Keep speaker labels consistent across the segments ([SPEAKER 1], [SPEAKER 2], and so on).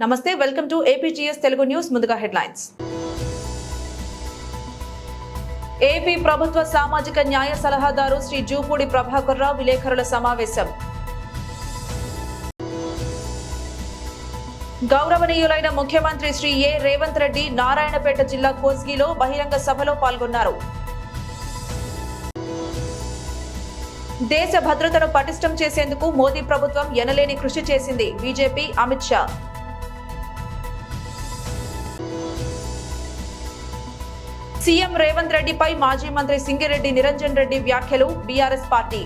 [SPEAKER 1] నమస్తే, welcome to APGS Telugu news. ముందుగా headlines. AP ప్రభుత్వ సామాజిక న్యాయ సలహాదారు శ్రీ జూపూడి ప్రభాకర్ రావు విలేకరుల సమావేశం. గౌరవనీయులైన ముఖ్యమంత్రి శ్రీ ఏ రేవంత్ రెడ్డి నారాయణపేట జిల్లా కోస్గిలో బహిరంగ సభలో పాల్గొన్నారు. దేశ భద్రతను పటిష్టం చేసేందుకు మోదీ ప్రభుత్వం ఎనలేని కృషి చేసింది బీజేపీ అమిత్ షా. సీఎం రేవంత్ రెడ్డిపై మాజీ మంత్రి సింగిరెడ్డి నిరంజన్ రెడ్డి వ్యాఖ్యలు బీఆర్ఎస్ పార్టీ.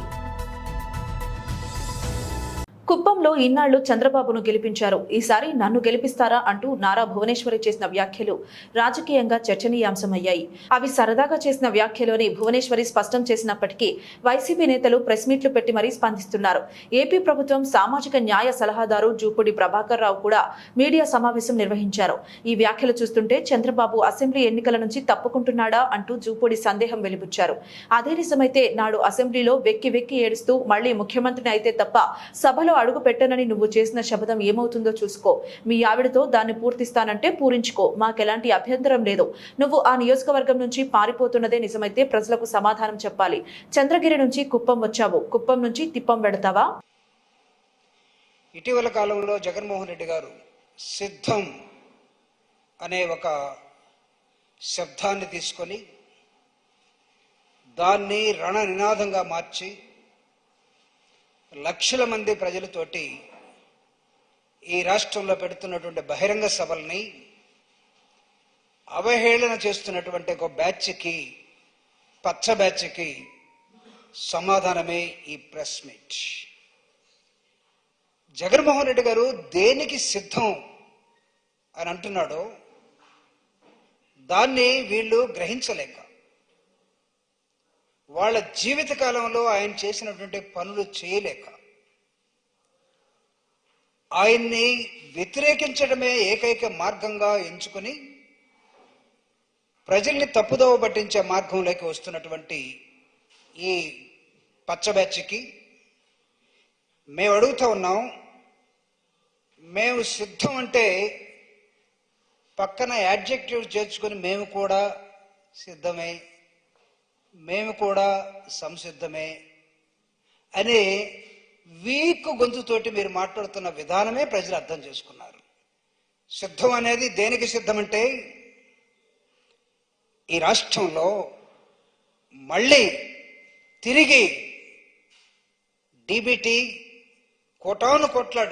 [SPEAKER 1] కుప్పంలో ఇన్నాళ్లు చంద్రబాబును గెలిపించారు, ఈసారి నన్ను గెలిపిస్తారా అంటూ నారా భువనేశ్వరి చేసిన వ్యాఖ్యలు రాజకీయంగా చర్చనీయాంశమయ్యాయి. అవి సరదాగా చేసిన వ్యాఖ్యలోని భువనేశ్వరి స్పష్టం చేసినప్పటికీ వైసీపీ నేతలు ప్రెస్ మీట్లు పెట్టి మరీ స్పందిస్తున్నారు. ఏపీ ప్రభుత్వం సామాజిక న్యాయ సలహాదారు జూపూడి ప్రభాకర్ రావు కూడా మీడియా సమావేశం నిర్వహించారు. ఈ వ్యాఖ్యలు చూస్తుంటే చంద్రబాబు అసెంబ్లీ ఎన్నికల నుంచి తప్పుకుంటున్నాడా అంటూ జూపూడి సందేహం వెలిబుచ్చారు. అదే నిజమైతే నాడు అసెంబ్లీలో వెక్కి వెక్కి ఏడుస్తూ మళ్లీ ముఖ్యమంత్రిని అయితే తప్ప సభలో అడుగు పెట్టనని నువ్వు చేసిన శపథం ఏమవుతుందో చూసుకో, మీ ఆవిడతో దాన్ని పూర్తిస్తానంటే పూరించుకో, మాకెలాంటి అభ్యంతరం లేదు. నువ్వు ఆ నియోజకవర్గం నుంచి పారిపోతున్నదే నిజమైతే ప్రజలకు సమాధానం చెప్పాలి. చంద్రగిరి నుంచి కుప్పం వచ్చావు, కుప్పం నుంచి తిప్పం పెడతావా?
[SPEAKER 2] ఇటీవల కాలంలో జగన్మోహన్ రెడ్డి గారు సిద్ధం అనే ఒక శబ్దాన్ని తీసుకొని దాన్ని రణ నినాదంగా మార్చి లక్షల మంది ప్రజలతోటి ఈ రాష్ట్రంలో పెడుతున్నటువంటి బహిరంగ సభల్ని అవహేళన చేస్తున్నటువంటి ఒక బ్యాచ్కి, పచ్చ బ్యాచ్కి సమాధానమే ఈ ప్రెస్ మీట్. జగన్మోహన్ రెడ్డి గారు దేనికి సిద్ధం అని అంటున్నాడో దాన్ని వీళ్ళు గ్రహించలేక వాళ్ళ జీవిత కాలంలో ఆయన చేసినటువంటి పనులు చేయలేక ఆయన్ని వ్యతిరేకించడమే ఏకైక మార్గంగా ఎంచుకుని ప్రజల్ని తప్పుదోవ పట్టించే మార్గంలోకి వస్తున్నటువంటి ఈ పచ్చ బ్యాచ్కి మేము అడుగుతూ ఉన్నాం, మేము సిద్ధం అంటే పక్కన యాడ్జెక్టివ్ చేర్చుకొని మేము కూడా సిద్ధమే, మేము కూడా సంసిద్ధమే అనే వీక్ గొంతుతోటి మీరు మాట్లాడుతున్న విధానమే ప్రజలు అర్థం చేసుకున్నారు. సిద్ధం అనేది దేనికి సిద్ధమంటే ఈ రాష్ట్రంలో మళ్ళీ తిరిగి డీబీటీ కోటాను కోట్ల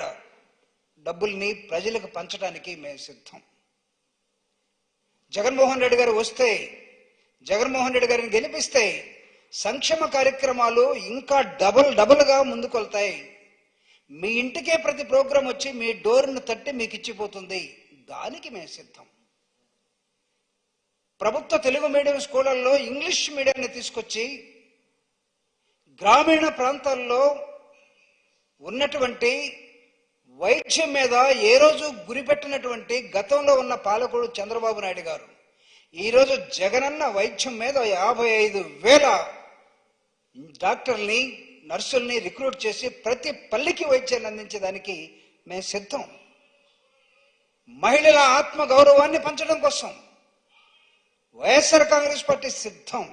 [SPEAKER 2] డబ్బుల్ని ప్రజలకు పంచడానికి మేము సిద్ధం. జగన్మోహన్ రెడ్డి గారు వస్తే, జగన్మోహన్ రెడ్డి గారిని గెలిపిస్తే సంక్షేమ కార్యక్రమాలు ఇంకా డబుల్గా ముందుకెళ్తాయి. మీ ఇంటికే ప్రతి ప్రోగ్రాం వచ్చి మీ డోర్ను తట్టి మీకు ఇచ్చిపోతుంది. దానికి మేము సిద్ధం. ప్రభుత్వ తెలుగు మీడియం స్కూళ్ళల్లో ఇంగ్లీష్ మీడియాన్ని తీసుకొచ్చి గ్రామీణ ప్రాంతాల్లో ఉన్నటువంటి వైద్యం మీద ఏ రోజు గురిపెట్టినటువంటి గతంలో ఉన్న పాలకుడు చంద్రబాబు నాయుడు గారు ఈరోజు జగనన్న వైద్యం మీద 55,000 డాక్టర్ని, నర్సుల్ని రిక్రూట్ చేసి ప్రతి పల్లికి వైద్యాన్ని అందించడానికి మేము సిద్ధం. మహిళల ఆత్మ గౌరవాన్ని పంచడం కోసం వైఎస్ఆర్ కాంగ్రెస్ పార్టీ సిద్ధం.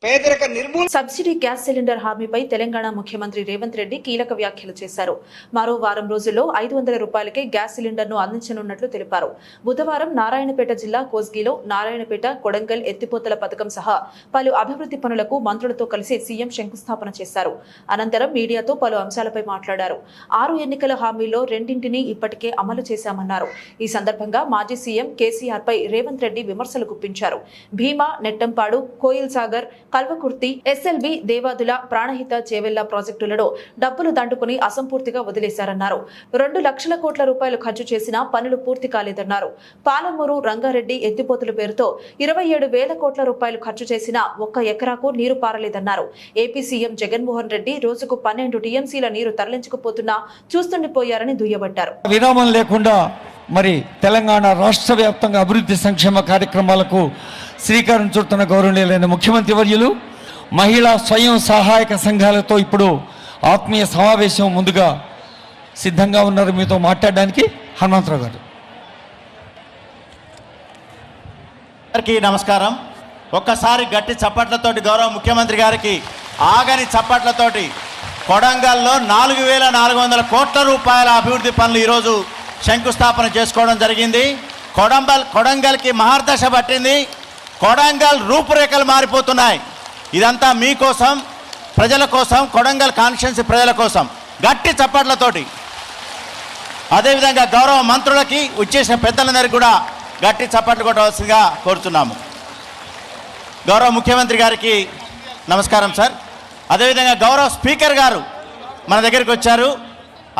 [SPEAKER 2] పేదరిక నిర్మూలన.
[SPEAKER 1] సబ్సిడీ గ్యాస్ సిలిండర్ హామీపై తెలంగాణ ముఖ్యమంత్రి రేవంత్ రెడ్డి కీలక వ్యాఖ్యలు చేశారు. మరో వారం రోజుల్లో 500 రూపాయలకే గ్యాస్ సిలిండర్ను అందించనున్నట్లు తెలిపారు. బుధవారం నారాయణపేట జిల్లా కోస్గిలో నారాయణపేట, కొడంగల్ ఎత్తిపోతల పథకం సహా పలు అభివృద్ధి పనులకు మంత్రులతో కలిసి సీఎం శంకుస్థాపన చేశారు. అనంతరం మీడియాతో పలు అంశాలపై మాట్లాడారు. 6 ఎన్నికల హామీల్లో 2ంటిని ఇప్పటికే అమలు చేశామన్నారు. ఈ సందర్భంగా మాజీ సీఎం కేసీఆర్ పై రేవంత్ రెడ్డి విమర్శలు గుప్పించారు. భీమా, నెట్టంపాడు, కోయిల్ సాగర్, కల్వకుర్తి, ఎస్ఎల్బి, దేవాదుల, ప్రాణహిత, చేవెళ్ల ప్రాజెక్టులలో డబ్బులు దండుకుని అసంపూర్తిగా వదిలేశారన్నారు. 2 లక్షల కోట్ల రూపాయలు ఖర్చు చేసినా పనులు పూర్తి కాలేదన్నారు. పాలమూరు, రంగారెడ్డి ఎత్తిపోతుల పేరుతో 27,000 కోట్ల రూపాయలు ఖర్చు చేసినా 1 ఎకరాకు నీరు పారలేదన్నారు. ఏపీ సీఎం జగన్మోహన్ రెడ్డి రోజుకు 12 టీఎంసీల నీరు తరలించకపోతున్నా చూస్తుండిపోయారని దుయ్యబట్టారు.
[SPEAKER 3] విరామం లేకుండా మరి తెలంగాణ రాష్ట్ర వ్యాప్తంగా అభివృద్ధి సంక్షేమ కార్యక్రమాలకు శ్రీకారం చుడుతున్న గౌరవనీయులైన ముఖ్యమంత్రి వర్యులు మహిళా స్వయం సహాయక సంఘాలతో ఇప్పుడు ఆత్మీయ సమావేశం ముందుగా సిద్ధంగా ఉన్నారు మీతో మాట్లాడడానికి. హనుమంతరావు గారు.
[SPEAKER 4] అందరికీ నమస్కారం. ఒక్కసారి గట్టి చప్పట్లతోటి గౌరవ ముఖ్యమంత్రి గారికి ఆగని చప్పట్లతోటి కొడంగల్లో 4,400 కోట్ల రూపాయల అభివృద్ధి పనులు ఈరోజు శంకుస్థాపన చేసుకోవడం జరిగింది. కొడంగల్కి మహర్దశ పట్టింది. కొడంగల్ రూపురేఖలు మారిపోతున్నాయి. ఇదంతా మీకోసం, ప్రజల కోసం, కొడంగల్ కాన్స్టిట్యున్సీ ప్రజల కోసం. గట్టి చప్పట్లతోటి. అదేవిధంగా గౌరవ మంత్రులకి వచ్చేసిన పెద్దలందరికీ కూడా గట్టి చప్పట్లు కొట్టవలసిందిగా కోరుతున్నాము. గౌరవ ముఖ్యమంత్రి గారికి నమస్కారం సార్. అదేవిధంగా గౌరవ స్పీకర్ గారు మన దగ్గరికి వచ్చారు.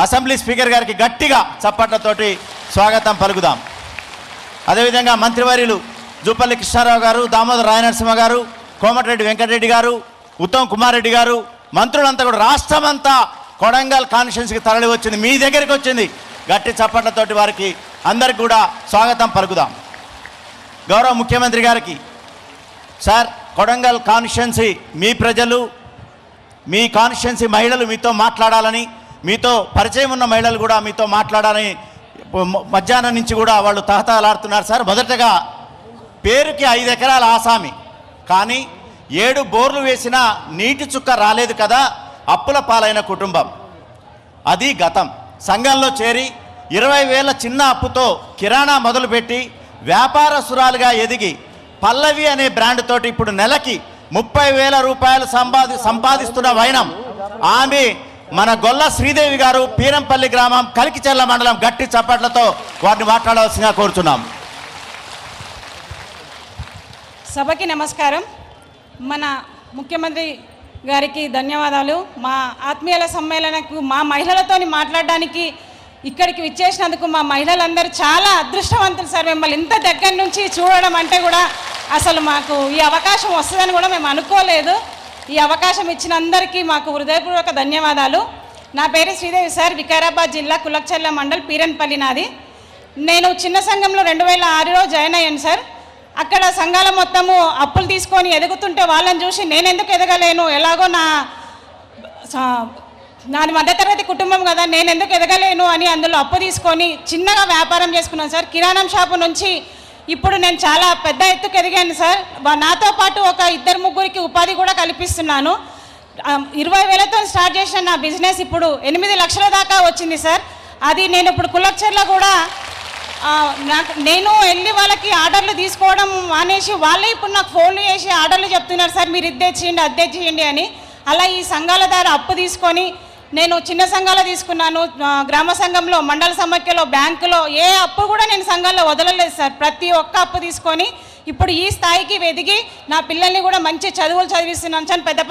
[SPEAKER 4] అసెంబ్లీ స్పీకర్ గారికి గట్టిగా చప్పట్లతోటి స్వాగతం పలుకుదాం. అదేవిధంగా మంత్రివర్యులు జూపల్లి కృష్ణారావు గారు, దామోదర్ రాయనరసింహ గారు, కోమటిరెడ్డి వెంకటరెడ్డి గారు, ఉత్తమ్ కుమార్ రెడ్డి గారు, మంత్రులంతా కూడా రాష్ట్రమంతా కొడంగల్ కాన్స్టిట్యున్సీకి తరలి వచ్చింది, మీ దగ్గరికి వచ్చింది. గట్టి చప్పట్లతోటి వారికి అందరికి కూడా స్వాగతం పలుకుదాం. గౌరవ ముఖ్యమంత్రి గారికి సార్, కొడంగల్ కాన్స్టిట్యున్సీ మీ ప్రజలు, మీ కాన్స్టిట్యున్సీ మహిళలు మీతో మాట్లాడాలని, మీతో పరిచయం ఉన్న మహిళలు కూడా మీతో మాట్లాడాలని మధ్యాహ్నం నుంచి కూడా వాళ్ళు తహతహలాడుతున్నారు సార్. మొదటగా పేరుకి 5 ఎకరాల ఆసామి, కానీ 7 బోర్లు వేసినా నీటి చుక్క రాలేదు కదా, అప్పుల పాలైన కుటుంబం. అది గతం. సంఘంలో చేరి 20,000 చిన్న అప్పుతో కిరాణా మొదలుపెట్టి వ్యాపారస్తురాలుగా ఎదిగి పల్లవి అనే బ్రాండ్ తోటి ఇప్పుడు నెలకి 30,000 రూపాయలు సంపాదిస్తున్న వైనం ఆమె మన గొల్ల శ్రీదేవి గారు, పీరంపల్లి గ్రామం, కలికిచెర్ల మండలం. గట్టి చప్పట్లతో వారిని మాట్లాడవలసిందిగా కోరుతున్నాం.
[SPEAKER 5] సభకి నమస్కారం. మన ముఖ్యమంత్రి గారికి ధన్యవాదాలు. మా ఆత్మీయుల సమ్మేళనకు మా మహిళలతోని మాట్లాడడానికి ఇక్కడికి విచ్చేసినందుకు మా మహిళలందరూ చాలా అదృష్టవంతులు సార్. మిమ్మల్ని ఇంత దగ్గర నుంచి చూడడం అంటే కూడా అసలు మాకు ఈ అవకాశం వస్తుందని కూడా మేము అనుకోలేదు. ఈ అవకాశం ఇచ్చిన అందరికీ మాకు హృదయపూర్వక ధన్యవాదాలు. నా పేరు శ్రీదేవి సార్, వికారాబాద్ జిల్లా కులక్చెర్ల మండల్, పీరన్పల్లి నాది. నేను చిన్న సంఘంలో 2006లో జాయిన్ అయ్యాను సార్. అక్కడ సంఘాల మొత్తము అప్పులు తీసుకొని ఎదుగుతుంటే వాళ్ళని చూసి నేను ఎందుకు ఎదగలేను, ఎలాగో నాది మధ్యతరగతి కుటుంబం కదా, నేను ఎందుకు ఎదగలేను అని అందులో అప్పు తీసుకొని చిన్నగా వ్యాపారం చేసుకున్నాను సార్. కిరాణం షాపు నుంచి ఇప్పుడు నేను చాలా పెద్ద ఎత్తుకు ఎదిగాను సార్. నాతో పాటు ఒక 2-3 ఉపాధి కూడా కల్పిస్తున్నాను. 20,000తో స్టార్ట్ చేసిన నా బిజినెస్ ఇప్పుడు 8 లక్షల దాకా వచ్చింది సార్. అది నేను ఇప్పుడు కులక్చెర్ల కూడా నేను వెళ్ళి వాళ్ళకి ఆర్డర్లు తీసుకోవడం మానేసి వాళ్ళే ఇప్పుడు నాకు ఫోన్లు చేసి ఆర్డర్లు చెప్తున్నారు సార్, మీరు ఇది తెచ్చేయండి, అది తెచ్చేయండి అని. అలా ఈ సంఘాల ద్వారా అప్పు తీసుకొని నేను చిన్న సంఘాలు తీసుకున్నాను, గ్రామ సంఘంలో, మండల సమాఖ్యలో, బ్యాంకులో ఏ అప్పు కూడా నేను సంఘాల్లో వదలలేదు సార్. ప్రతి ఒక్క అప్పు తీసుకొని ఇప్పుడు ఈ స్థాయికి ఎదిగి నా పిల్లల్ని కూడా మంచి చదువులు చదివిస్తున్నాను సార్. పెద్ద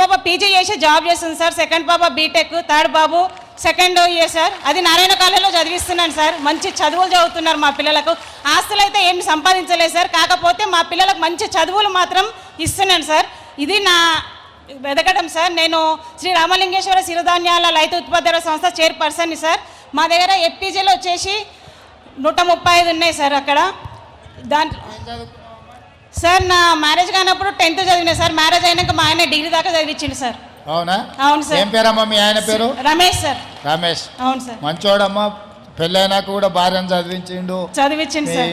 [SPEAKER 5] పాప పీజీ చేసి జాబ్ చేస్తుంది సార్. సెకండ్ పాప బీటెక్, థర్డ్ బాబు సెకండ్ ఇయర్ సార్. అది నారాయణ కాలేజీలో చదివిస్తున్నాను సార్. మంచి చదువులు చదువుతున్నారు మా పిల్లలకు. ఆస్తులు అయితే ఏమి సంపాదించలేదు సార్, కాకపోతే మా పిల్లలకు మంచి చదువులు మాత్రం ఇస్తున్నాను సార్. ఇది నా ఎదగడం సార్. నేను శ్రీ రామలింగేశ్వర సిరిధాన్యాల రైతు ఉత్పత్తుల సంస్థ చైర్పర్సన్ని సార్. మా దగ్గర ఎఫ్టీజీలు వచ్చేసి 135 ఉన్నాయి సార్. అక్కడ దాంట్లో సార్ నా మ్యారేజ్ కానప్పుడు 10th చదివినా సార్. మ్యారేజ్ అయినాక మా ఆయన డిగ్రీ దాకా చదివించిండు సార్.
[SPEAKER 6] అవునా?
[SPEAKER 5] అవును సార్.
[SPEAKER 6] ఏం పేరమ్మా మీ ఆయన పేరు?
[SPEAKER 5] రమేష్ సార్.
[SPEAKER 6] రమేష్.
[SPEAKER 5] అవును సార్.
[SPEAKER 6] మంచోడమ్మా, పెళ్ళైనాక కూడా భార్యను చదివించిండు సార్.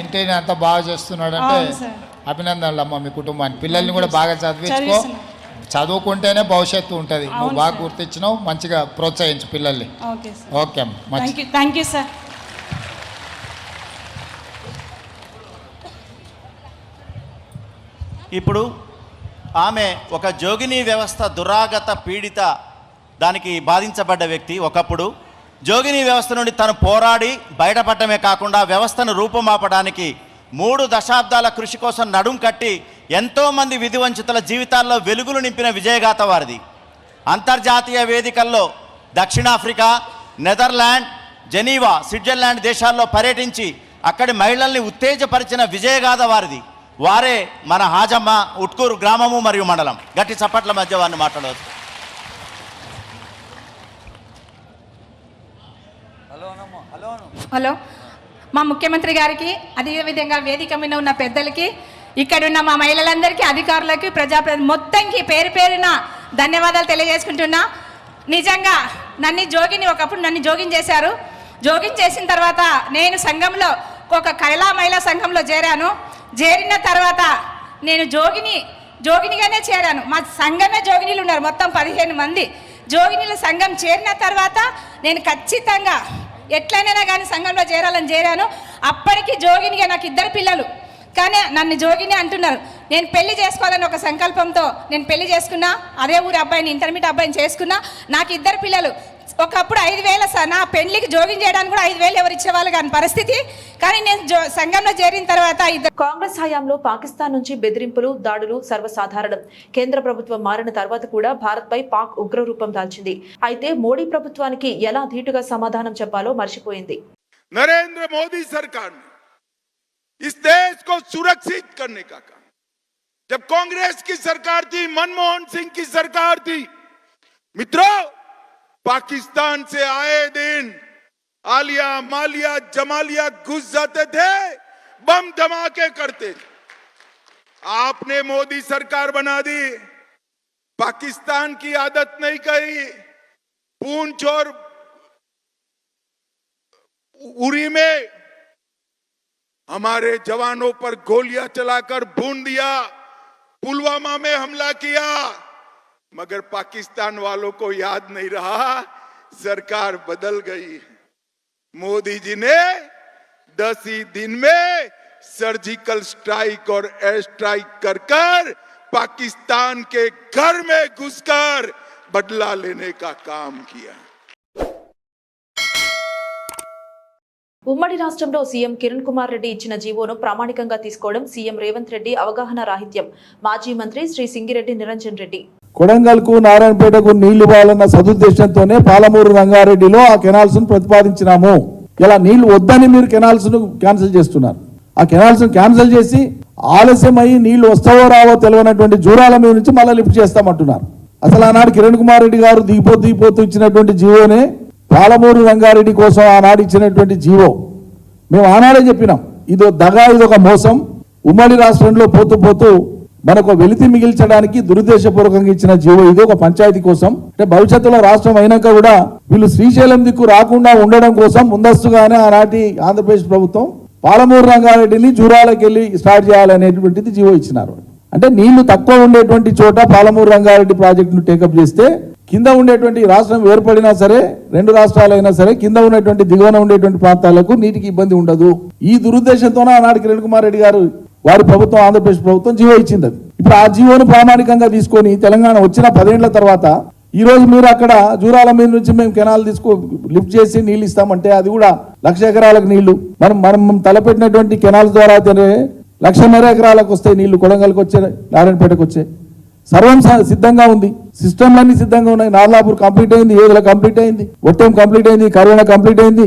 [SPEAKER 6] ఇంటిని అంత బాగా చేస్తున్నాడు అంటే అభినందనలు అమ్మా మీ కుటుంబాన్ని. పిల్లల్ని కూడా బాగా చదివించుకో, చదువుకుంటేనే భవిష్యత్తు ఉంటుంది. నువ్వు బాగా గుర్తించినావు, మంచిగా ప్రోత్సహించు పిల్లల్ని. ఓకే అమ్మా,
[SPEAKER 5] థ్యాంక్ యూ సార్.
[SPEAKER 4] ఇప్పుడు ఆమె ఒక జోగిని వ్యవస్థ దురాగత పీడిత దానికి బాధించబడ్డ వ్యక్తి. ఒకప్పుడు జోగిని వ్యవస్థ నుండి తను పోరాడి బయటపడటమే కాకుండా వ్యవస్థను రూపుమాపడానికి 3 దశాబ్దాల కృషి కోసం నడుం కట్టి ఎంతోమంది విధివంచితుల జీవితాల్లో వెలుగులు నింపిన విజయగాథ వారిది. అంతర్జాతీయ వేదికల్లో దక్షిణాఫ్రికా, నెదర్లాండ్, జెనీవా, స్విట్జర్లాండ్ దేశాల్లో పర్యటించి అక్కడి మహిళల్ని ఉత్తేజపరిచిన విజయగాథ వారిది. వారే మన హాజమ్మ, ఉట్కూరు గ్రామము మరియు మండలం. గట్టి చప్పట్ల మధ్య వారిని మాట్లాడవచ్చు.
[SPEAKER 7] హలో. మా ముఖ్యమంత్రి గారికి, అదేవిధంగా వేదిక మీద ఉన్న పెద్దలకి, ఇక్కడున్న మా మహిళలందరికీ, అధికారులకి, మొత్తంకి పేరు పేరున ధన్యవాదాలు తెలియజేసుకుంటున్నా. నిజంగా ఒకప్పుడు నన్ను జోగిన్ చేశారు. జోగిన్ చేసిన తర్వాత నేను సంఘంలో ఒక కైలా మహిళా సంఘంలో చేరాను. చేరిన తర్వాత నేను జోగినిగానే చేరాను. మా సంఘమే జోగినీలు ఉన్నారు, మొత్తం 15 మంది జోగినీల సంఘం. చేరిన తర్వాత నేను ఖచ్చితంగా ఎట్లయినా కానీ సంఘంలో చేరాను. అప్పటికి జోగినిగా నాకు 2 పిల్లలు, కానీ నన్ను జోగిని అంటున్నారు. నేను పెళ్లి చేసుకోవాలని ఒక సంకల్పంతో నేను పెళ్లి చేసుకున్నా. అదే ఊరి అబ్బాయిని, ఇంటర్మీడియట్ అబ్బాయిని చేసుకున్నా. నాకు 2 పిల్లలు. ఒకప్పుడు 5,000 నా పెళ్లికి జోగిన్ చేయడానికి కూడా 5,000 ఎవరు ఇచ్చేవాళ్ళు కాని పరిస్థితి. కానీ నేను సంఘంలో చేరిన తర్వాత
[SPEAKER 1] కాంగ్రెస్ హయాంలో పాకిస్తాన్ నుంచి బెదిరింపులు, దాడులు సర్వసాధారణం. కేంద్ర ప్రభుత్వం మారిన తర్వాత కూడా భారత్ పై పాక్ ఉగ్రరూపం దాల్చింది. అయితే మోడీ ప్రభుత్వానికి ఎలా ధీటుగా సమాధానం చెప్పాలో మర్చిపోయింది.
[SPEAKER 8] नरेंद्र मोदी सरकार ने इस देश को सुरक्षित करने का काम, जब कांग्रेस की सरकार थी, मनमोहन सिंह की सरकार थी, मित्रों, पाकिस्तान से आए दिन आलिया, मालिया, जमालिया घुस जाते थे, बम धमाके करते थे. आपने मोदी सरकार बना दी, पाकिस्तान की आदत नहीं कही. पूंछ और उरी में हमारे जवानों पर गोलियां चलाकर भून दिया, पुलवामा में हमला किया, मगर पाकिस्तान वालों को याद नहीं रहा. सरकार बदल गई. मोदी जी ने 10 ही दिन में सर्जिकल स्ट्राइक और एयर स्ट्राइक कर पाकिस्तान के घर में घुसकर बदला लेने का काम किया.
[SPEAKER 1] ఉమ్మడి రాష్ట్రంలో సీఎం కిరణ్ కుమార్ రెడ్డి ఇచ్చిన జీవోను ప్రామాణికంగా తీసుకోవడం సీఎం రేవంత్ రెడ్డి అవగాహన రాహిత్యం. మాజీ మంత్రి శ్రీ సింగిరెడ్డి నిరంజన్ రెడ్డి.
[SPEAKER 9] కొడంగల్కు, నారాయణపేటకు నీళ్లు ఇవ్వాలన్న సదుద్దేశంతోనే పాలమూరు రంగారెడ్డిలో ఆ కెనాల్స్ ను ప్రతిపాదించినాము. ఇలా నీళ్లు వద్దని మీరు కెనాల్స్ ను క్యాన్సిల్ చేస్తున్నారు. ఆ కెనాల్స్ ను క్యాన్సిల్ చేసి ఆలస్యమై నీళ్లు వస్తావో రావో తెలియనటువంటి జూరాల మీద నుంచి మళ్ళీ లిఫ్ట్ చేస్తామంటున్నారు. అసలు ఆనాడు కిరణ్ కుమార్ రెడ్డి గారు దిగిపోతూ ఇచ్చినటువంటి జీవోనే పాలమూరు రంగారెడ్డి కోసం ఆనాడు ఇచ్చినటువంటి జీవో. మేము ఆనాడే చెప్పినాం, ఇదో దగా, ఇదొక మోసం. ఉమ్మడి రాష్ట్రంలో పోతూ మనకు వెలితి మిగిల్చడానికి దురుద్దేశపూర్వకంగా ఇచ్చిన జీవో. ఇది ఒక పంచాయతీ కోసం, అంటే భవిష్యత్తులో రాష్ట్రం అయినాక కూడా వీళ్ళు శ్రీశైలం దిక్కు రాకుండా ఉండడం కోసం ముందస్తుగానే ఆనాటి ఆంధ్రప్రదేశ్ ప్రభుత్వం పాలమూరు రంగారెడ్డిని జూరాలకు వెళ్ళి స్టార్ట్ చేయాలనేటువంటిది జీవో ఇచ్చినారు. అంటే నీళ్లు తక్కువ ఉండేటువంటి చోట పాలమూరు రంగారెడ్డి ప్రాజెక్టును టేకప్ చేస్తే కింద ఉండేటువంటి రాష్ట్రం ఏర్పడినా సరే, 2 రాష్ట్రాలైనా సరే, కింద ఉన్నటువంటి దిగువన ఉండేటువంటి ప్రాంతాలకు నీటికి ఇబ్బంది ఉండదు. ఈ దురుద్దేశంతోనే ఆనాడు కిరణ్ కుమార్ రెడ్డి గారు వారి ప్రభుత్వం, ఆంధ్రప్రదేశ్ ప్రభుత్వం జీవో ఇచ్చింది. ఇప్పుడు ఆ జీవోను ప్రామాణికంగా తీసుకొని తెలంగాణ వచ్చిన 10 ఏళ్ల తర్వాత ఈ రోజు మీరు అక్కడ జూరాల మీద నుంచి మేము కెనాల్ లిఫ్ట్ చేసి నీళ్లు ఇస్తామంటే అది కూడా 1,00,000 ఎకరాలకు నీళ్లు. మనం తలపెట్టినటువంటి కెనాల్స్ ద్వారా 1,50,000 ఎకరాలకు వస్తాయి నీళ్లు. కొడంగల్కి వచ్చే, నారాయణపేటకు వచ్చే సర్వం సిద్ధంగా ఉంది. సిస్టమ్లన్నీ సిద్ధంగా ఉన్నాయి. నార్లాపూర్ కంప్లీట్ అయింది, ఏదుల కంప్లీట్ అయింది, ఒట్టెం కంప్లీట్ అయింది, కర్వేణ కంప్లీట్ అయింది,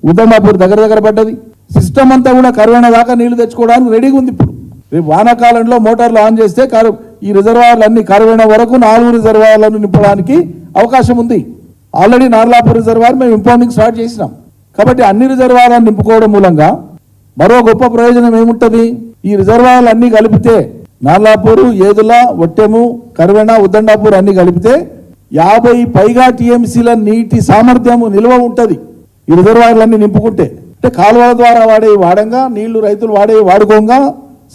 [SPEAKER 9] ఉద్దమాపూర్ దగ్గర పడ్డది. సిస్టమ్ అంతా కూడా కర్వేణ దాకా నీళ్లు తెచ్చుకోవడానికి రెడీగా ఉంది. ఇప్పుడు రేపు వానాకాలంలో మోటార్లు ఆన్ చేస్తే ఈ రిజర్వాయర్లు అన్ని కర్వేణ వరకు 4 రిజర్వాయర్లను నింపడానికి అవకాశం ఉంది. ఆల్రెడీ నార్లాపూర్ రిజర్వాయర్ మేము ఇంపౌండింగ్ స్టార్ట్ చేసినాం. కాబట్టి అన్ని రిజర్వాయర్లను నింపుకోవడం మూలంగా మరో గొప్ప ప్రయోజనం ఏముంటది? ఈ రిజర్వాయర్లు అన్ని కలిపితే నార్లాపూరు, ఏదుల, ఒట్టెము, కర్వేణ, ఉద్దండాపూర్ అన్ని కలిపితే 50 పైగా టీఎంసీల నీటి సామర్థ్యము నిల్వ ఉంటుంది ఈ రిజర్వాయర్లన్నీ నింపుకుంటే. అంటే కాలువల ద్వారా వాడంగా నీళ్లు రైతులు వాడుకోగా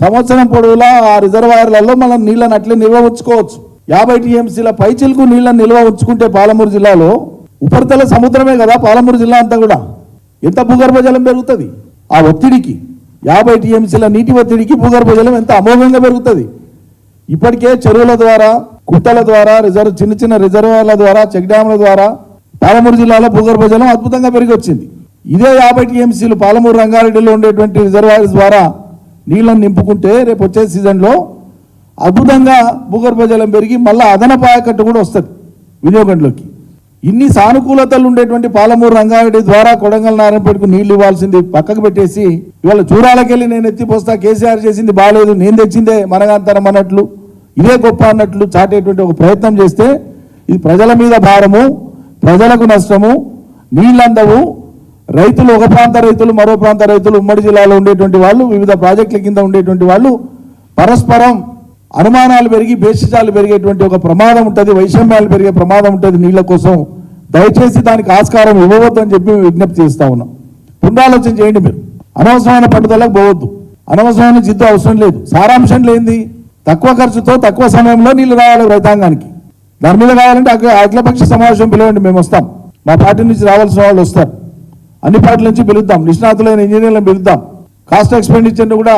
[SPEAKER 9] సంవత్సరం పొడవులా ఆ రిజర్వాయర్లలో మనం నీళ్ళని అట్లే నిల్వ ఉంచుకోవచ్చు. 50 టీఎంసీల పైచిలకు నీళ్ళని నిల్వ ఉంచుకుంటే పాలమూరు జిల్లాలో, ఉపరితల సముద్రమే కదా పాలమూరు జిల్లా అంతా కూడా, ఎంత భూగర్భ జలం పెరుగుతుంది ఆ ఒత్తిడికి. 50 టీఎంసీల నీటి ఒత్తిడికి భూగర్భ జలం ఎంత అమోఘంగా పెరుగుతుంది. ఇప్పటికే చెరువుల ద్వారా, కుట్టల ద్వారా, చిన్న చిన్న రిజర్వాయర్ల ద్వారా, చెక్ డ్యాముల ద్వారా పాలమూరు జిల్లాలో భూగర్భ జలం అద్భుతంగా పెరిగి వచ్చింది. ఇదే 50 టీఎంసీలు పాలమూరు రంగారెడ్డిలో ఉండేటువంటి రిజర్వాయర్స్ ద్వారా నీళ్లను నింపుకుంటే రేపు వచ్చే సీజన్లో అద్భుతంగా భూగర్భ జలం పెరిగి మళ్ళీ అదనపు ఆయకట్టు కూడా వస్తుంది వినియోగంలోకి. ఇన్ని సానుకూలతలు ఉండేటువంటి పాలమూరు రంగారెడ్డి ద్వారా కొడంగల్, నారాయణపేటకు నీళ్లు ఇవ్వాల్సింది పక్కకు పెట్టేసి ఇవాళ జూరాలకెళ్ళి నేను ఎత్తిపోస్తా, కేసీఆర్ చేసింది బాగాలేదు, నేను తెచ్చిందే మనగాంతరం అన్నట్లు, ఇదే గొప్ప అన్నట్లు చాటేటువంటి ఒక ప్రయత్నం చేస్తే ఇది ప్రజల మీద భారము, ప్రజలకు నష్టము, నీళ్ళందవు. రైతులు, ఒక ప్రాంత రైతులు, మరో ప్రాంత రైతులు, ఉమ్మడి జిల్లాలో ఉండేటువంటి వాళ్ళు, వివిధ ప్రాజెక్టుల కింద ఉండేటువంటి వాళ్ళు పరస్పరం అనుమానాలు పెరిగి భేషజాలు పెరిగేటువంటి ఒక ప్రమాదం ఉంటుంది, వైషమ్యాలు పెరిగే ప్రమాదం ఉంటుంది నీళ్ల కోసం. దయచేసి దానికి ఆస్కారం ఇవ్వవద్దు అని చెప్పి విజ్ఞప్తి చేస్తా ఉన్నాం. పునరాలోచన చేయండి. మీరు అనవసరమైన పట్టుదలకు పోవద్దు. అనవసరమైన జిద్దు అవసరం లేదు. సారాంశం లేనిది తక్కువ ఖర్చుతో తక్కువ సమయంలో నీళ్లు రావాలి రైతాంగానికి. దాని మీద కావాలంటే అఖిలపక్ష సమావేశం పిలవండి, మేము వస్తాం. మా పార్టీ నుంచి రావాల్సిన వాళ్ళు వస్తారు. అన్ని పార్టీల నుంచి పిలుద్దాం, నిష్ణాతులైన ఇంజనీర్లను పిలుద్దాం. కాస్ట్ ఎక్స్పెండిచర్ని కూడా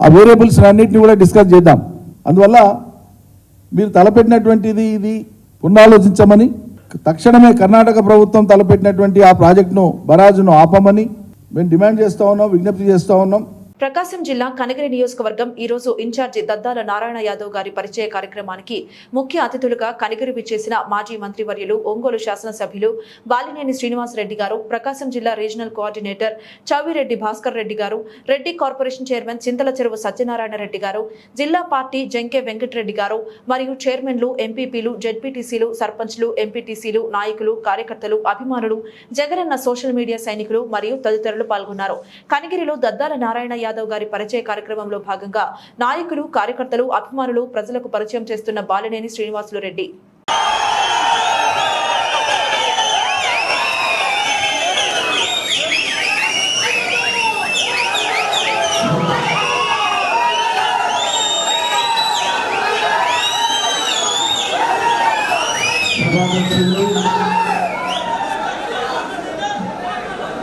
[SPEAKER 9] ఆ వేరియబుల్స్ అన్నింటినీ కూడా డిస్కస్ చేద్దాం. అందువల్ల మీరు తలపెట్టినటువంటిది ఇది పునరాలోచించమని, తక్షణమే కర్ణాటక ప్రభుత్వం తలపెట్టినటువంటి ఆ ప్రాజెక్టును బరాజును ఆపమని మేము డిమాండ్ చేస్తూ ఉన్నాం, విజ్ఞప్తి చేస్తూ ఉన్నాం.
[SPEAKER 1] ప్రకాశం జిల్లా కనగిరి నియోజకవర్గం ఈ రోజు ఇన్ఛార్జి దద్దాల నారాయణ యాదవ్ గారి పరిచయ కార్యక్రమానికి ముఖ్య అతిథులుగా కనగిరి విచ్చేసిన మాజీ మంత్రివర్యులు ఒంగోలు శాసనసభ్యులు బాలినేని శ్రీనివాసరెడ్డి గారు, ప్రకాశం జిల్లా రీజనల్ కోఆర్డినేటర్ చౌవిరెడ్డి భాస్కర్ రెడ్డి గారు, రెడ్డి కార్పొరేషన్ చైర్మన్ చింతల చెరువు సత్యనారాయణ రెడ్డి గారు, జిల్లా పార్టీ జంకే వెంకటరెడ్డి గారు మరియు చైర్మన్లు, ఎంపీపీలు, జెడ్పీటీసీలు, సర్పంచ్లు, ఎంపీటీసీలు, నాయకులు, కార్యకర్తలు, అభిమానులు, జగనన్న సోషల్ మీడియా సైనికులు మరియు తదితరులు పాల్గొన్నారు. కనగిరిలో దద్దాల నారాయణ యాదవ్ గారి పరిచయ కార్యక్రమంలో భాగంగా నాయకులు, కార్యకర్తలు, అభిమానులు ప్రజలకు పరిచయం చేస్తున్న బాలినేని శ్రీనివాసులు రెడ్డి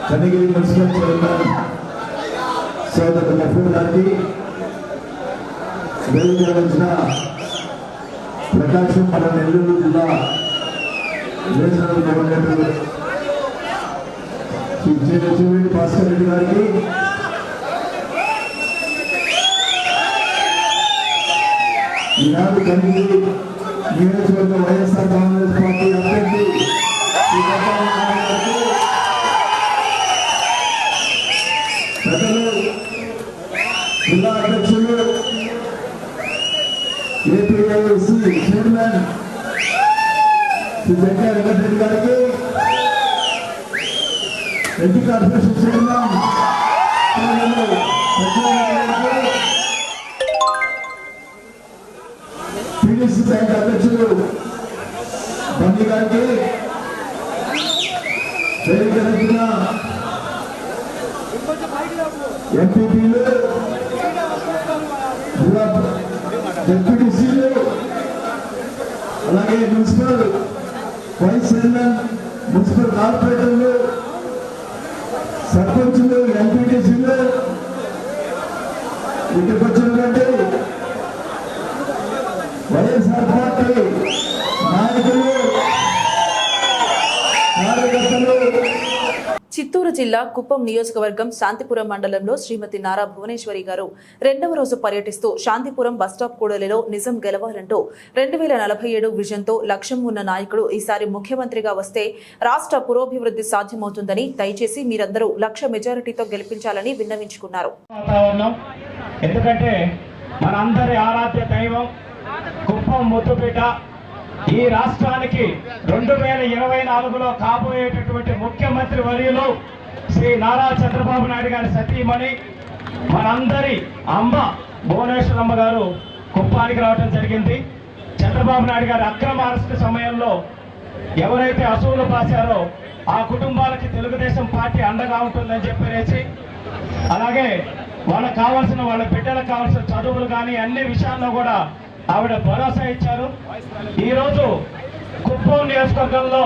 [SPEAKER 10] కనగిరి మున్సిపల్ చైర్మన్ సోదరు గఫూర్ గారికి, వెలుగులోంచిన ప్రకాశం మన నెల్లూరు జిల్లా రీజనల్ కోఆర్డినేటర్ శ్రీ చౌవిరెడ్డి భాస్కర్ రెడ్డి గారికి, ఈనాడు కనగిరి నియోజకవర్గ వైఎస్ఆర్ కాంగ్రెస్ పార్టీ అభ్యర్థి శ్రీ దద్దాల నారాయణ గారికి, జిల్లా అధ్యక్షులు ఏపీఐసి చైర్మన్ శ్రీ జంకే వెంకటరెడ్డి గారికి, Reddy corporation chairman TDC bank అధ్యక్షులు బండి గారికి, వేదిక రచన ఎంపీపీలు, డిప్యూటీసీలు, అలాగే మున్సిపల్ వైస్ చైర్మన్, మున్సిపల్ కార్పొరేటర్లు, సర్పంచులు, ఎంపీటీసీలు, ఇక్కడికి వచ్చినటువంటి వైఎస్ఆర్ పార్టీ నాయకులు, కార్యకర్తలు.
[SPEAKER 1] చిత్తూరు జిల్లా కుప్పం నియోజకవర్గం శాంతిపురం మండలంలో శ్రీమతి నారా భువనేశ్వరి గారు రెండవ రోజు పర్యటిస్తూ శాంతిపురం బస్టాప్ కూడలిలో నిజం గెలవాలంటూ 2047 విజన్తో లక్ష్యం ఉన్న నాయకుడు ఈసారి ముఖ్యమంత్రిగా వస్తే రాష్ట్ర పురోభివృద్ధి సాధ్యమవుతుందని, దయచేసి మీరందరూ లక్ష మెజారిటీతో గెలిపించాలని విన్నవించుకున్నారు.
[SPEAKER 11] ఎందుకంటే మనందరి ఆరాధ్య దైవం కుప్పం ముద్దుబిడ్డ, ఈ రాష్ట్రానికి 2024లో కాబోయేటటువంటి ముఖ్యమంత్రి వర్యులు శ్రీ నారా చంద్రబాబు నాయుడు గారి సతీమణి, మనందరి అమ్మ భువనేశ్వరమ్మ గారు కుప్పానికి రావడం జరిగింది. చంద్రబాబు నాయుడు గారి అక్రమ అరెస్టు సమయంలో ఎవరైతే అసూలు పాశారో ఆ కుటుంబాలకి తెలుగుదేశం పార్టీ అండగా ఉంటుందని చెప్పేసి, అలాగే వాళ్ళకి కావాల్సిన వాళ్ళ బిడ్డలకు కావాల్సిన చదువులు కానీ అన్ని విషయాల్లో కూడా ఆవిడ భరోసా ఇచ్చారు. ఈరోజు కుప్పం నియోజకవర్గంలో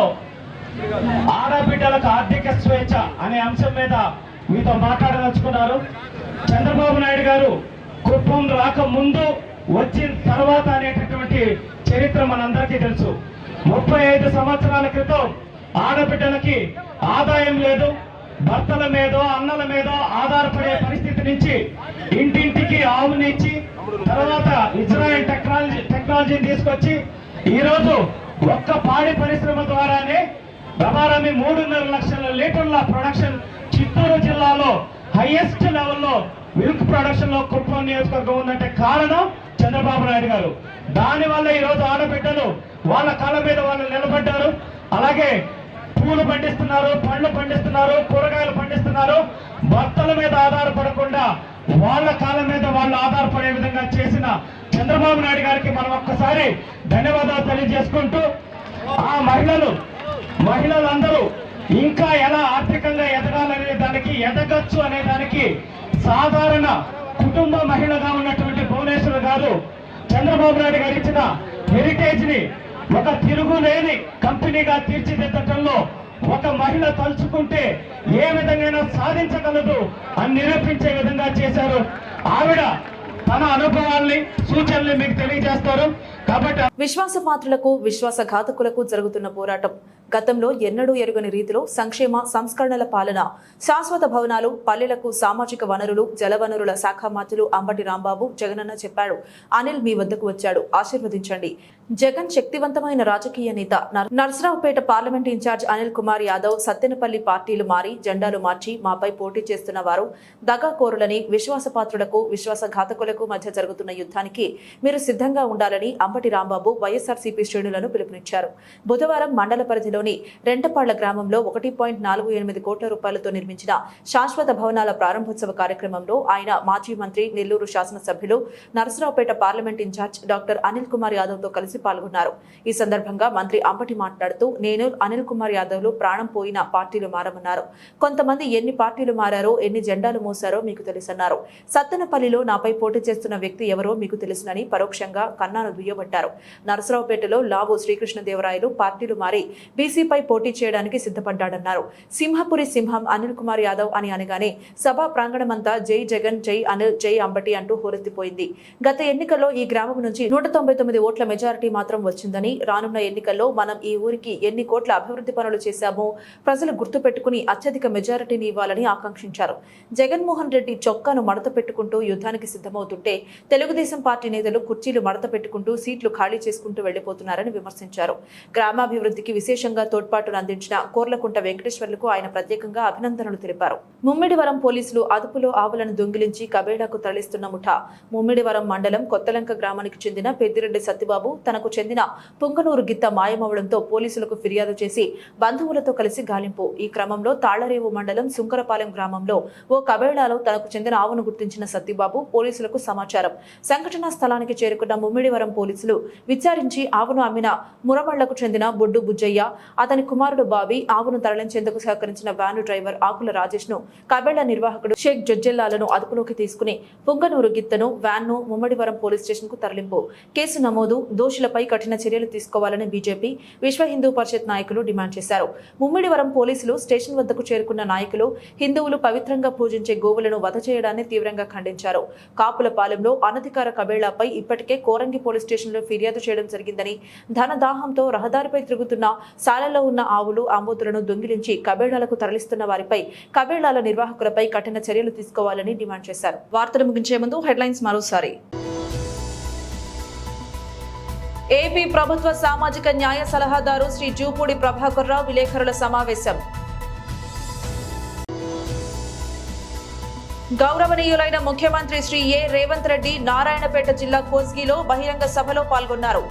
[SPEAKER 11] ఆడబిడ్డలకు ఆర్థిక స్వేచ్ఛ అనే అంశం మీద మీతో మాట్లాడదలుచుకున్నారు. చంద్రబాబు నాయుడు గారు కుప్పం రాకముందు, వచ్చిన తర్వాత అనేటటువంటి చరిత్ర మనందరికీ తెలుసు. 35 సంవత్సరాల క్రితం ఆడబిడ్డలకి ఆదాయం లేదు, భర్తల మీదో అన్నల మీదో ఆధారపడే పరిస్థితి నుంచి ఇంటింటికి ఆవునిచ్చి, తర్వాత ఇజ్రాయెల్ టెక్నాలజీని తీసుకొచ్చి ఈరోజు ఒక్క పాడి పరిశ్రమ ద్వారానే రమారమి 3.5 లక్షల లీటర్ల ప్రొడక్షన్ చిత్తూరు జిల్లాలో హైయెస్ట్ లెవెల్లో మిల్క్ ప్రొడక్షన్ లో కుప్పం నియోజకవర్గం ఉందంటే కారణం చంద్రబాబు నాయుడు గారు. దానివల్ల ఈరోజు ఆడబిడ్డలు వాళ్ళ కాళ్ళ మీద వాళ్ళు నిలబడ్డారు. అలాగే పూలు పండిస్తున్నారు, పండ్లు పండిస్తున్నారు, కూరగాయలు పండిస్తున్నారు. భర్తల మీద ఆధారపడకుండా వాళ్ళ కాళ్ళ మీద వాళ్ళు ఆధారపడే విధంగా చేసిన చంద్రబాబు నాయుడు గారికి మనం ఒక్కసారి ధన్యవాదాలు తెలియజేసుకుంటూ, ఆ మహిళలు మహిళలందరూ ఇంకా ఎలా ఆర్థికంగా ఎదగాలనే దానికి ఎదగచ్చు అనే దానికి సాధారణ కుటుంబ మహిళగా ఉన్నటువంటి భువనేశ్వర్ గారు చంద్రబాబు నాయుడు గారు ఇచ్చిన హెరిటేజ్ ని ఒక తిరుగులేని కంపెనీగా తీర్చిదిద్దటంలో ఒక మహిళ తలుచుకుంటే ఏ విధంగా సాధించగలదు అని నిరూపించే విధంగా చేశారు. ఆవిడ తన అనుభవాల్ని సూచనల్ని మీకు తెలియజేస్తారు. కాబట్టి
[SPEAKER 1] విశ్వాసపాత్రులకు విశ్వాసఘాతకులకు జరుగుతున్న పోరాటం గతంలో ఎన్నడూ ఎరుగని రీతిలో సంక్షేమ సంస్కరణల పాలన, శాశ్వత భవనాలు, పల్లెలకు సామాజిక వనరులు, జలవనరుల శాఖ మంత్రులు అంబటి రాంబాబు జగనన్న చెప్పాడు. అనిల్ మీ వద్దకు వచ్చాడు, ఆశీర్వదించండి. జగన్ శక్తివంతమైన రాజకీయ నేత. నర్సరావుపేట పార్లమెంట్ ఇన్ఛార్జ్ అనిల్ కుమార్ యాదవ్ సత్తెనపల్లి పార్టీలు మారి జెండాలు మార్చి మాపై పోటీ చేస్తున్న వారు దగాకోరులని, విశ్వాసపాత్రులకు విశ్వాసఘాతకులకు మధ్య జరుగుతున్న యుద్ధానికి మీరు సిద్ధంగా ఉండాలని అంబటి రాంబాబు వైఎస్ఆర్సీపీ శ్రేణులను పిలుపునిచ్చారు. బుధవారం మండల పరిధిలోని రెంటపాళ్ల గ్రామంలో 1.48 కోట్ల రూపాయలతో నిర్మించిన శాశ్వత భవనాల ప్రారంభోత్సవ కార్యక్రమంలో ఆయన మాజీ మంత్రి, నెల్లూరు శాసనసభ్యులు, Narasaraopet parliament incharge doctor Anil Kumar Yadav తో కలిసి పాల్గొన్నారు. ఈ సందర్భంగా మంత్రి అంబటి మాట్లాడుతూ, నేను అనిల్ కుమార్ యాదవ్లు ప్రాణం పోయిన పార్టీలు మారమన్నారు. కొంతమంది ఎన్ని పార్టీలు మారారో, ఎన్ని జెండాలు మోసారో మీకు తెలుసన్నారు. సత్తెనపల్లిలో నాపై పోటీ చేస్తున్న వ్యక్తి ఎవరో మీకు తెలుసునని పరోక్షంగా కన్నాను దుయ్యబట్టారు. నరసరావుపేటలో లావు శ్రీకృష్ణదేవరాయలు పార్టీలు మారి బీసీపై పోటీ చేయడానికి సిద్ధపడ్డాడన్నారు. సింహపురి సింహం అనిల్ కుమార్ యాదవ్ అని అనగానే సభా ప్రాంగణమంతా జై జగన్, జై అనిల్, జై అంబటి అంటూ హోరెత్తిపోయింది. గత ఎన్నికల్లో ఈ గ్రామం నుంచి 199 ఓట్ల మెజారిటీ మాత్రం వచ్చిందని, రానున్న ఎన్నికల్లో మనం ఈ ఊరికి ఎన్ని కోట్ల అభివృద్ధి పనులు చేశామో ప్రజలు గుర్తుపెట్టుకుని అత్యధిక మెజారిటీని ఇవ్వాలని ఆకాంక్షించారు. జగన్మోహన్ రెడ్డి చొక్కాను మడత పెట్టుకుంటూ యుద్ధానికి సిద్ధమవుతుంటే తెలుగుదేశం పార్టీ నేతలు కుర్చీలు మడత పెట్టుకుంటూ సీట్లు ఖాళీ చేసుకుంటూ వెళ్లిపోతున్నారని విమర్శించారు. గ్రామాభివృద్ధికి విశేషంగా తోడ్పాటును అందించిన కోర్లకుంట వెంకటేశ్వర్లకు ఆయన ప్రత్యేకంగా అభినందనలు తెలిపారు. ముమ్మిడివరం పోలీసులు అదుపులో ఆవులను దొంగిలించి కబేడాకు తరలిస్తున్న ముఠా. ముమ్మిడివరం మండలం కొత్తలంక గ్రామానికి చెందిన పెద్దిరెడ్డి సత్యబాబు తనకు చెందిన పుంగనూరు గిత్త మాయమవడంతో పోలీసులకు ఫిర్యాదు చేసి బంధువులతో కలిసి గాలింపు. ఈ క్రమంలో తాళ్లరేవు మండలం సుంకరపాలెం గ్రామంలో ఓ కబేడాలో తనకు చెందిన ఆవును గుర్తించిన సత్యబాబు పోలీసులకు సమాచారం. సంఘటనా స్థలానికి చేరుకున్న ముమ్మిడివరం పోలీసులు విచారించి ఆవును అమ్మిన మురమళ్లకు చెందిన బొడ్డు బుజ్జయ్య, అతని కుమారుడు బాబీ, ఆవును తరలించేందుకు సహకరించిన వ్యాను డ్రైవర్ ఆకుల రాజేష్ ను, కబేళ నిర్వాహకుడు షేక్ జొజ్జెల్లాలను అదుపులోకి తీసుకుని పుంగనూరు గిత్తను, వ్యాన్ ను ముమ్మడివరం పోలీస్ స్టేషన్ కు తరలింపు. కేసు నమోదు, దోషులపై కఠిన చర్యలు తీసుకోవాలని బీజేపీ, విశ్వ హిందూ పరిషత్ నాయకులు డిమాండ్ చేశారు. ముమ్మిడివరం పోలీసులు స్టేషన్ వద్దకు చేరుకున్న నాయకులు హిందువులు పవిత్రంగా పూజించే గోవులను వధ చేయడాన్ని తీవ్రంగా ఖండించారు. కాపులపాలెంలో అనధికార కబేళాపై ఇప్పటికే కోరంగి పోలీస్ స్టేషన్లో ఫిర్యాదు చేయడం జరిగిందని, ధనదాహంతో రహదారిపై తిరుగుతున్న శాలలో ఉన్న ఆవులు, ఆంబోతులను దొంగిలించి కబేళాలకు తరలిస్తున్న వారిపై, కబేళాల నిర్వాహకులపై కఠిన చర్యలు తీసుకోవాలని డిమాండ్ చేశారు. వార్తలు ముగించే ముందు హెడ్లైన్స్ మరోసారి. ఏపీ ప్రభుత్వ సామాజిక న్యాయ సలహాదారు శ్రీ జూపూడి ప్రభాకర్ రావు విలేకరుల సమావేశం. గౌరవనీయులైన ముఖ్యమంత్రి శ్రీ ఏ రేవంత్ రెడ్డి నారాయణపేట జిల్లా కోస్గిలో బహిరంగ సభలో పాల్గొన్నారు.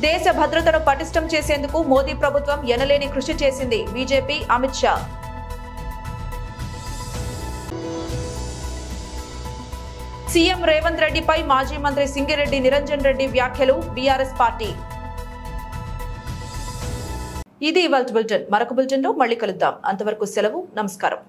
[SPEAKER 1] దేశ భద్రతను పటిష్టం చేసేందుకు మోదీ ప్రభుత్వం ఎనలేని కృషి చేసింది. బీజేపీ అమిత్ షా. సీఎం రేవంత్ రెడ్డిపై మాజీ మంత్రి సింగిరెడ్డి నిరంజన్ రెడ్డి వ్యాఖ్యలు. BRS party. ఇది ఇవాల్టి బులెటిన్. మరొక బులెటిన్లో మళ్ళీ కలుద్దాం. అంతవరకు సెలవు. నమస్కారం.